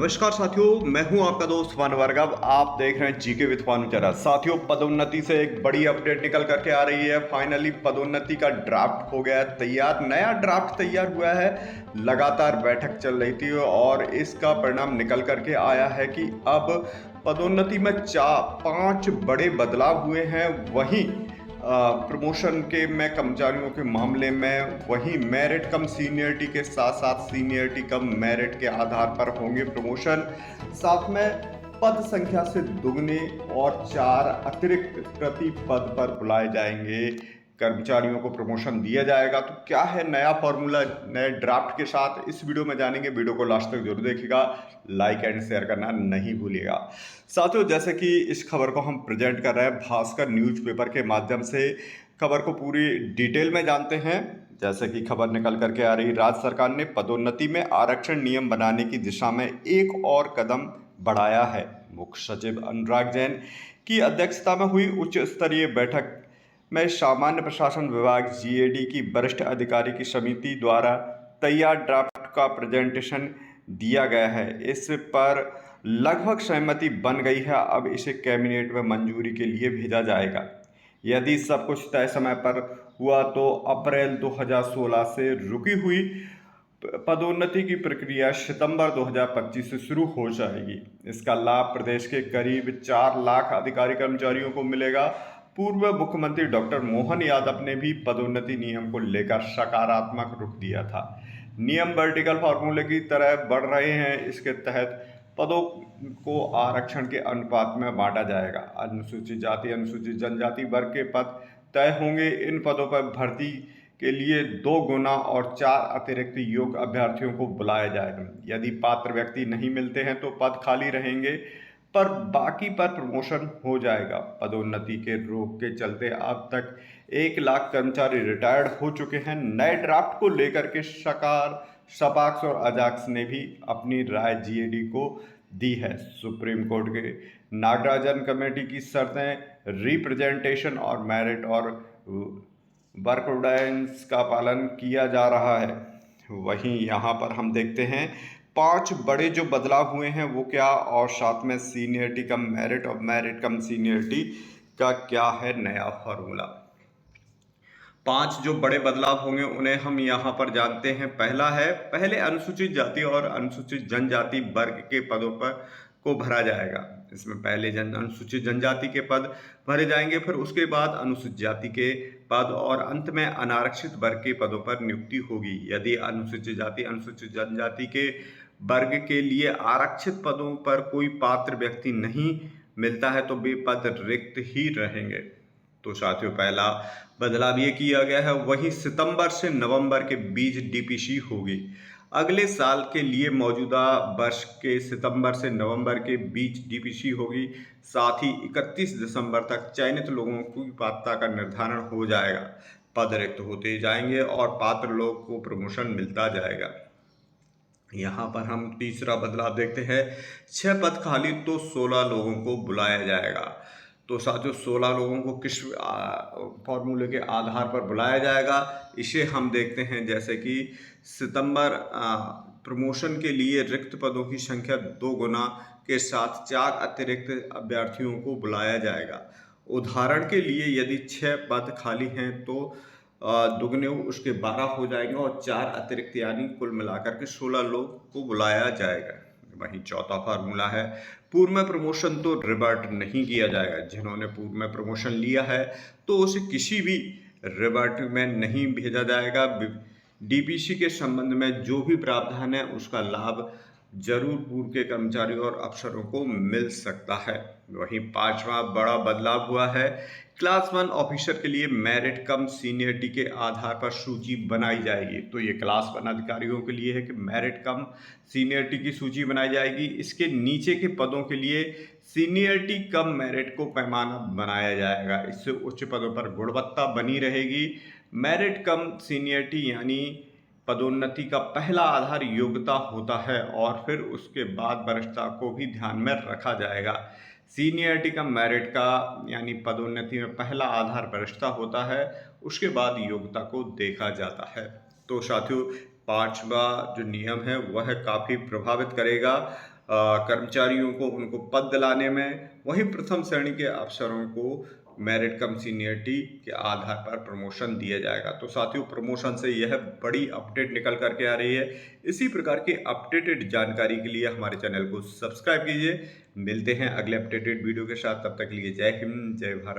नमस्कार साथियों, मैं हूं आपका दोस्त भानु भार्गव। आप देख रहे हैं जीके विद भानु चैनल। साथियों, पदोन्नति से एक बड़ी अपडेट निकल करके आ रही है। फाइनली पदोन्नति का ड्राफ्ट हो गया है तैयार, नया ड्राफ्ट तैयार हुआ है। लगातार बैठक चल रही थी और इसका परिणाम निकल करके आया है कि अब पदोन्नति में 5 बड़े बदलाव हुए हैं। वहीं प्रमोशन के में कर्मचारियों के मामले में वहीं मेरिट कम सीनियरिटी के साथ साथ सीनियरिटी कम मेरिट के आधार पर होंगे प्रमोशन। साथ में पद संख्या से दुगने और 4 अतिरिक्त प्रति पद पर बुलाए जाएंगे, कर्मचारियों को प्रमोशन दिया जाएगा। तो क्या है नया फॉर्मूला नए ड्राफ्ट के साथ, इस वीडियो में जानेंगे। वीडियो को लास्ट तक जरूर देखिएगा, लाइक एंड शेयर करना नहीं भूलिएगा। साथियों, जैसे कि इस खबर को हम प्रेजेंट कर रहे हैं भास्कर न्यूज़पेपर के माध्यम से, खबर को पूरी डिटेल में जानते हैं। जैसे कि खबर निकल करके आ रही, राज्य सरकार ने पदोन्नति में आरक्षण नियम बनाने की दिशा में एक और कदम बढ़ाया है। मुख्य सचिव अनुराग जैन की अध्यक्षता में हुई उच्च स्तरीय बैठक में सामान्य प्रशासन विभाग जीएडी की वरिष्ठ अधिकारी की समिति द्वारा तैयार ड्राफ्ट का प्रेजेंटेशन दिया गया है। इस पर लगभग सहमति बन गई है। अब इसे कैबिनेट में मंजूरी के लिए भेजा जाएगा। यदि सब कुछ तय समय पर हुआ तो अप्रैल 2016 से रुकी हुई पदोन्नति की प्रक्रिया सितंबर 2025 से शुरू हो जाएगी। इसका लाभ प्रदेश के करीब 4 लाख अधिकारी कर्मचारियों को मिलेगा। पूर्व मुख्यमंत्री डॉक्टर मोहन यादव ने भी पदोन्नति नियम को लेकर सकारात्मक रुख दिया था। नियम वर्टिकल फार्मूले की तरह बढ़ रहे हैं। इसके तहत पदों को आरक्षण के अनुपात में बांटा जाएगा। अनुसूचित जाति अनुसूचित जनजाति वर्ग के पद तय होंगे। इन पदों पर भर्ती के लिए 2 गुना और 4 अतिरिक्त योग्य अभ्यर्थियों को बुलाया जाएगा। यदि पात्र व्यक्ति नहीं मिलते हैं तो पद खाली रहेंगे, पर बाकी पर प्रमोशन हो जाएगा। पदोन्नति के रोक के चलते अब तक 1 लाख कर्मचारी रिटायर्ड हो चुके हैं। नए ड्राफ्ट को लेकर के सकार, सपाक्स और अजाक्स ने भी अपनी राय जीएडी को दी है। सुप्रीम कोर्ट के नागराजन कमेटी की शर्तें रिप्रेजेंटेशन और मेरिट और वर्क ऑर्डिनेंस का पालन किया जा रहा है। वहीं यहाँ पर हम देखते हैं 5 बड़े जो बदलाव हुए हैं वो क्या, और साथ में सीनियरिटी कम मेरिट और मेरिट कम सीनियरिटी का क्या है नया फॉर्मूला। 5 जो बड़े बदलाव होंगे उन्हें हम यहाँ पर जानते हैं। पहला है, पहले अनुसूचित जाति और अनुसूचित जनजाति वर्ग के पदों पर को भरा जाएगा। इसमें पहले अनुसूचित जनजाति के पद भरे जाएंगे, फिर उसके बाद अनुसूचित जाति के पद और अंत में अनारक्षित वर्ग के पदों पर नियुक्ति होगी। यदि अनुसूचित जाति अनुसूचित जनजाति के वर्ग के लिए आरक्षित पदों पर कोई पात्र व्यक्ति नहीं मिलता है तो वे पद रिक्त ही रहेंगे। तो साथियों, पहला बदलाव ये किया गया है। वहीं सितंबर से नवंबर के बीच डीपीसी होगी। अगले साल के लिए मौजूदा वर्ष के सितंबर से नवंबर के बीच डीपीसी होगी। साथ ही 31 दिसंबर तक चयनित लोगों की पात्रता का निर्धारण हो जाएगा। पद रिक्त होते जाएंगे और पात्र लोग को प्रमोशन मिलता जाएगा। यहाँ पर हम तीसरा बदलाव देखते हैं। 6 पद खाली तो 16 लोगों को बुलाया जाएगा। तो साथियों, 16 लोगों को किस फॉर्मूले के आधार पर बुलाया जाएगा, इसे हम देखते हैं। जैसे कि सितंबर प्रमोशन के लिए रिक्त पदों की संख्या 2 गुना के साथ 4 अतिरिक्त अभ्यर्थियों को बुलाया जाएगा। उदाहरण के लिए यदि 6 पद खाली हैं तो दुगने उसके 12 हो जाएंगे और 4 अतिरिक्त यानी कुल मिलाकर के 16 लोग को बुलाया जाएगा। वहीं चौथा फार्मूला है, पूर्व में प्रमोशन तो रिवर्ट नहीं किया जाएगा। जिन्होंने पूर्व में प्रमोशन लिया है तो उसे किसी भी रिवर्ट में नहीं भेजा जाएगा। डीपीसी के संबंध में जो भी प्रावधान है उसका लाभ जरूर पूर्व के कर्मचारियों और अफसरों को मिल सकता है। वहीं 5वां बड़ा बदलाव हुआ है, क्लास 1 ऑफिसर के लिए मेरिट कम सीनियरिटी के आधार पर सूची बनाई जाएगी। तो ये क्लास 1 अधिकारियों के लिए है कि मेरिट कम सीनियरिटी की सूची बनाई जाएगी। इसके नीचे के पदों के लिए सीनियरिटी कम मेरिट को पैमाना बनाया जाएगा। इससे उच्च पदों पर गुणवत्ता बनी रहेगी। मेरिट कम सीनियरिटी यानी पदोन्नति का पहला आधार योग्यता होता है और फिर उसके बाद वरिष्ठता को भी ध्यान में रखा जाएगा। सीनियरिटी का मेरिट का यानी पदोन्नति में पहला आधार वरिष्ठता होता है, उसके बाद योग्यता को देखा जाता है। तो साथियों, 5वां जो नियम है वह काफ़ी प्रभावित करेगा कर्मचारियों को उनको पद दिलाने में, वहीं प्रथम श्रेणी के अफसरों को मेरिट कम सीनियरिटी के आधार पर प्रमोशन दिया जाएगा। तो साथियों, प्रमोशन से यह बड़ी अपडेट निकल करके आ रही है। इसी प्रकार की अपडेटेड जानकारी के लिए हमारे चैनल को सब्सक्राइब कीजिए। मिलते हैं अगले अपडेटेड वीडियो के साथ, तब तक के लिए जय हिंद, जय भारत।